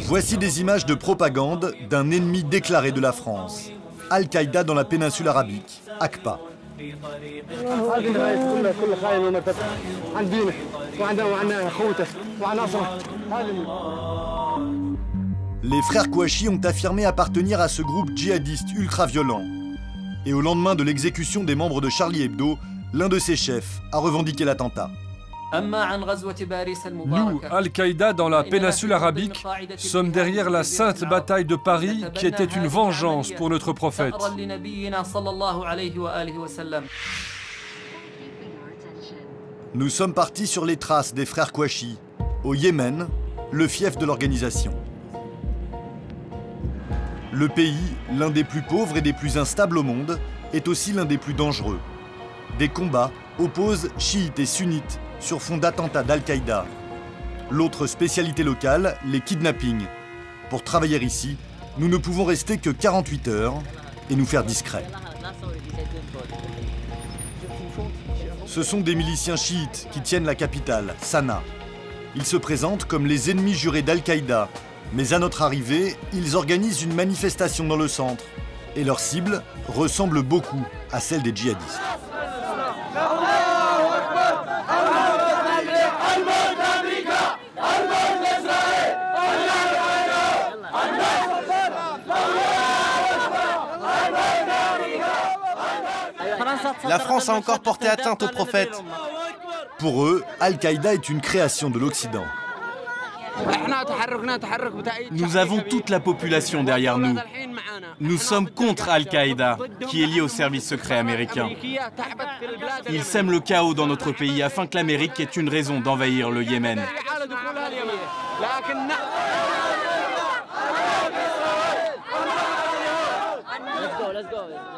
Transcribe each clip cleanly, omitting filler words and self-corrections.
Voici des images de propagande d'un ennemi déclaré de la France. Al-Qaïda dans la péninsule arabique, AQPA. Les frères Kouachi ont affirmé appartenir à ce groupe djihadiste ultra-violent. Et au lendemain de l'exécution des membres de Charlie Hebdo, l'un de ses chefs a revendiqué l'attentat. Nous, Al-Qaïda dans la péninsule arabique, sommes derrière la sainte bataille de Paris qui était une vengeance pour notre prophète. Nous sommes partis sur les traces des frères Kouachi, au Yémen, le fief de l'organisation. Le pays, l'un des plus pauvres et des plus instables au monde, est aussi l'un des plus dangereux. Des combats opposent chiites et sunnites sur fond d'attentats d'Al-Qaïda. L'autre spécialité locale, les kidnappings. Pour travailler ici, nous ne pouvons rester que 48 heures et nous faire discrets. Ce sont des miliciens chiites qui tiennent la capitale, Sanaa. Ils se présentent comme les ennemis jurés d'Al-Qaïda, mais à notre arrivée, ils organisent une manifestation dans le centre. Et leur cible ressemble beaucoup à celle des djihadistes. La France a encore porté atteinte au prophète. Pour eux, Al-Qaïda est une création de l'Occident. Nous avons toute la population derrière nous. Nous sommes contre Al-Qaïda, qui est lié au service secret américain. Ils sèment le chaos dans notre pays afin que l'Amérique ait une raison d'envahir le Yémen.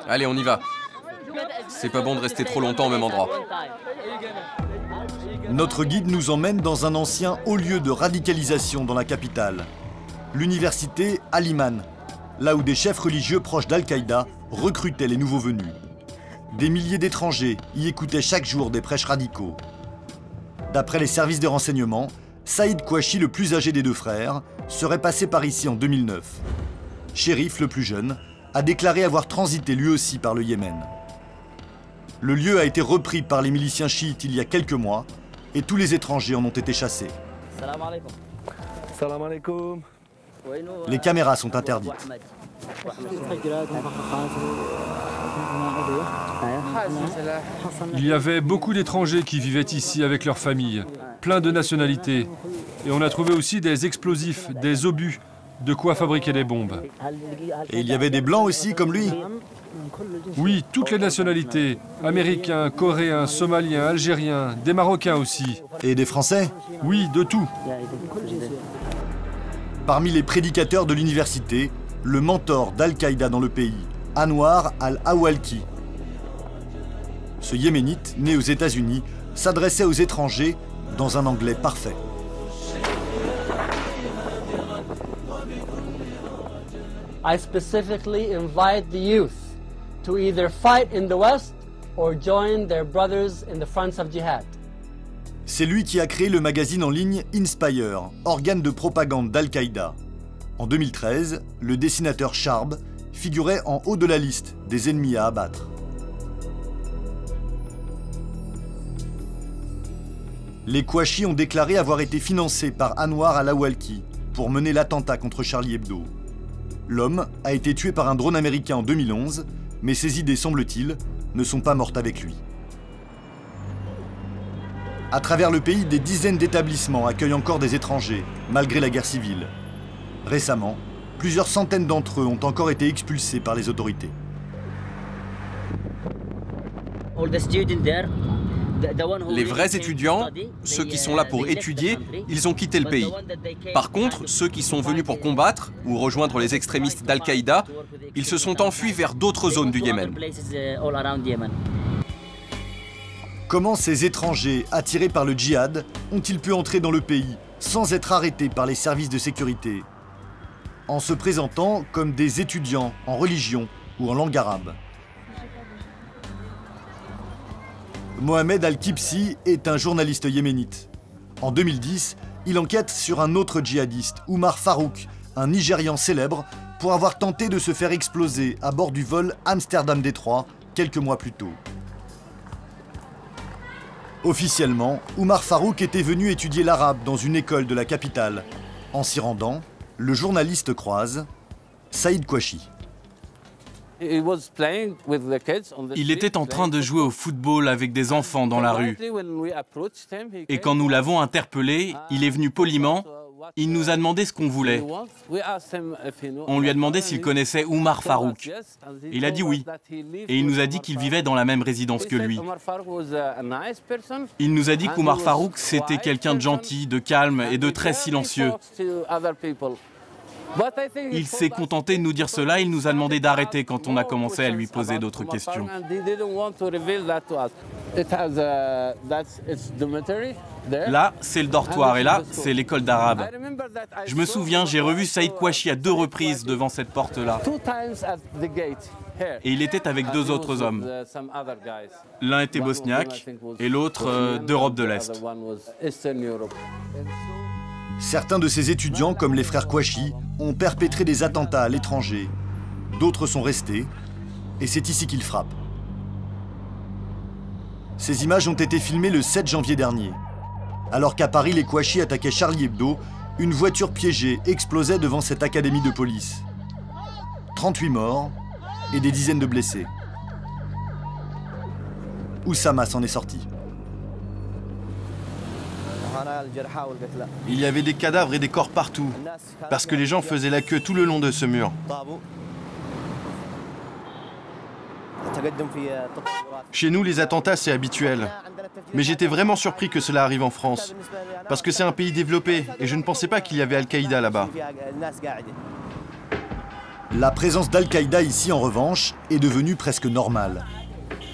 Allez, on y va. C'est pas bon de rester trop longtemps au même endroit. Notre guide nous emmène dans un ancien haut lieu de radicalisation dans la capitale, l'université Al-Iman, là où des chefs religieux proches d'Al-Qaïda recrutaient les nouveaux venus. Des milliers d'étrangers y écoutaient chaque jour des prêches radicaux. D'après les services de renseignement, Saïd Kouachi, le plus âgé des deux frères, serait passé par ici en 2009. Chérif, le plus jeune, a déclaré avoir transité lui aussi par le Yémen. Le lieu a été repris par les miliciens chiites il y a quelques mois et tous les étrangers en ont été chassés. Les caméras sont interdites. Il y avait beaucoup d'étrangers qui vivaient ici avec leurs familles, plein de nationalités. Et on a trouvé aussi des explosifs, des obus, de quoi fabriquer des bombes. Et il y avait des blancs aussi comme lui? Oui, toutes les nationalités. Américains, coréens, somaliens, algériens, des Marocains aussi. Et des Français? Oui, de tout. Parmi les prédicateurs de l'université, le mentor d'Al-Qaïda dans le pays, Anwar al-Awalki. Ce Yéménite, né aux États-Unis, s'adressait aux étrangers dans un anglais parfait. I specifically invite the youth to either fight in the West or join their brothers in the fronts of jihad. C'est lui qui a créé le magazine en ligne Inspire, organe de propagande d'Al-Qaïda. En 2013, le dessinateur Sharb figurait en haut de la liste des ennemis à abattre. Les Kouachi ont déclaré avoir été financés par Anwar al-Awalki pour mener l'attentat contre Charlie Hebdo. L'homme a été tué par un drone américain en 2011, mais ses idées, semble-t-il, ne sont pas mortes avec lui. À travers le pays, des dizaines d'établissements accueillent encore des étrangers, malgré la guerre civile. Récemment, plusieurs centaines d'entre eux ont encore été expulsés par les autorités. Les vrais étudiants, ceux qui sont là pour étudier, ils ont quitté le pays. Par contre, ceux qui sont venus pour combattre ou rejoindre les extrémistes d'Al-Qaïda, ils se sont enfuis vers d'autres zones du Yémen. Comment ces étrangers, attirés par le djihad, ont-ils pu entrer dans le pays sans être arrêtés par les services de sécurité? En se présentant comme des étudiants en religion ou en langue arabe. Mohamed Al-Kibsi est un journaliste yéménite. En 2010, il enquête sur un autre djihadiste, Oumar Farouk, un Nigérian célèbre, pour avoir tenté de se faire exploser à bord du vol Amsterdam-Détroit quelques mois plus tôt. Officiellement, Oumar Farouk était venu étudier l'arabe dans une école de la capitale. En s'y rendant, le journaliste croise Saïd Kouachi. Il était en train de jouer au football avec des enfants dans la rue. Et quand nous l'avons interpellé, il est venu poliment. Il nous a demandé ce qu'on voulait. On lui a demandé s'il connaissait Oumar Farouk. Il a dit oui. Et il nous a dit qu'il vivait dans la même résidence que lui. Il nous a dit qu'Oumar Farouk, c'était quelqu'un de gentil, de calme et de très silencieux. Il s'est contenté de nous dire cela, il nous a demandé d'arrêter quand on a commencé à lui poser d'autres questions. Là, c'est le dortoir et là, c'est l'école d'arabe. Je me souviens, j'ai revu Saïd Kouachi à 2 reprises devant cette porte-là. Et il était avec 2 autres hommes. L'un était bosniaque et l'autre d'Europe de l'Est. Certains de ces étudiants, comme les frères Kouachi, ont perpétré des attentats à l'étranger. D'autres sont restés, et c'est ici qu'ils frappent. Ces images ont été filmées le 7 janvier dernier. Alors qu'à Paris, les Kouachi attaquaient Charlie Hebdo, une voiture piégée explosait devant cette académie de police. 38 morts et des dizaines de blessés. Oussama s'en est sorti. Il y avait des cadavres et des corps partout, parce que les gens faisaient la queue tout le long de ce mur. Chez nous, les attentats, c'est habituel. Mais j'étais vraiment surpris que cela arrive en France, parce que c'est un pays développé, et je ne pensais pas qu'il y avait Al-Qaïda là-bas. La présence d'Al-Qaïda ici, en revanche, est devenue presque normale.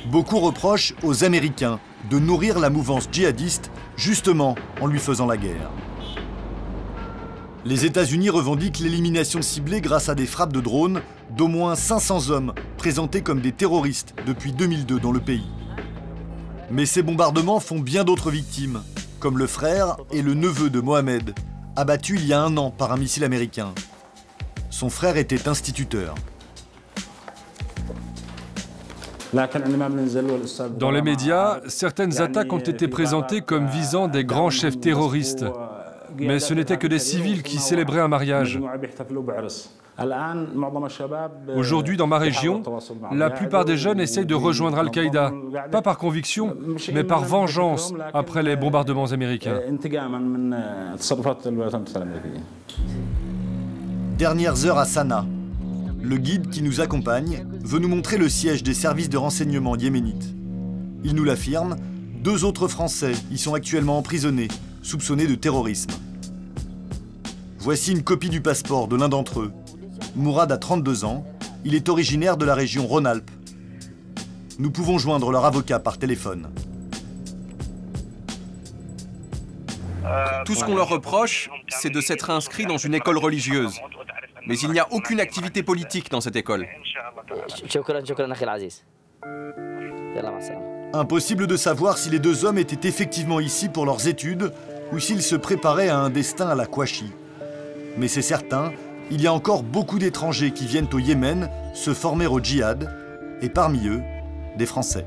Beaucoup reprochent aux Américains de nourrir la mouvance djihadiste, justement en lui faisant la guerre. Les États-Unis revendiquent l'élimination ciblée grâce à des frappes de drones d'au moins 500 hommes présentés comme des terroristes depuis 2002 dans le pays. Mais ces bombardements font bien d'autres victimes, comme le frère et le neveu de Mohamed, abattu il y a 1 an par un missile américain. Son frère était instituteur. Dans les médias, certaines attaques ont été présentées comme visant des grands chefs terroristes. Mais ce n'étaient que des civils qui célébraient un mariage. Aujourd'hui, dans ma région, la plupart des jeunes essayent de rejoindre Al-Qaïda, pas par conviction, mais par vengeance après les bombardements américains. Dernières heures à Sanaa. Le guide qui nous accompagne veut nous montrer le siège des services de renseignement yéménites. Il nous l'affirme, 2 autres Français y sont actuellement emprisonnés, soupçonnés de terrorisme. Voici une copie du passeport de l'un d'entre eux. Mourad a 32 ans, il est originaire de la région Rhône-Alpes. Nous pouvons joindre leur avocat par téléphone. Tout ce qu'on leur reproche, c'est de s'être inscrits dans une école religieuse. Mais il n'y a aucune activité politique dans cette école. Impossible de savoir si les 2 hommes étaient effectivement ici pour leurs études ou s'ils se préparaient à un destin à la Kouachi. Mais c'est certain, il y a encore beaucoup d'étrangers qui viennent au Yémen se former au djihad, et parmi eux, des Français.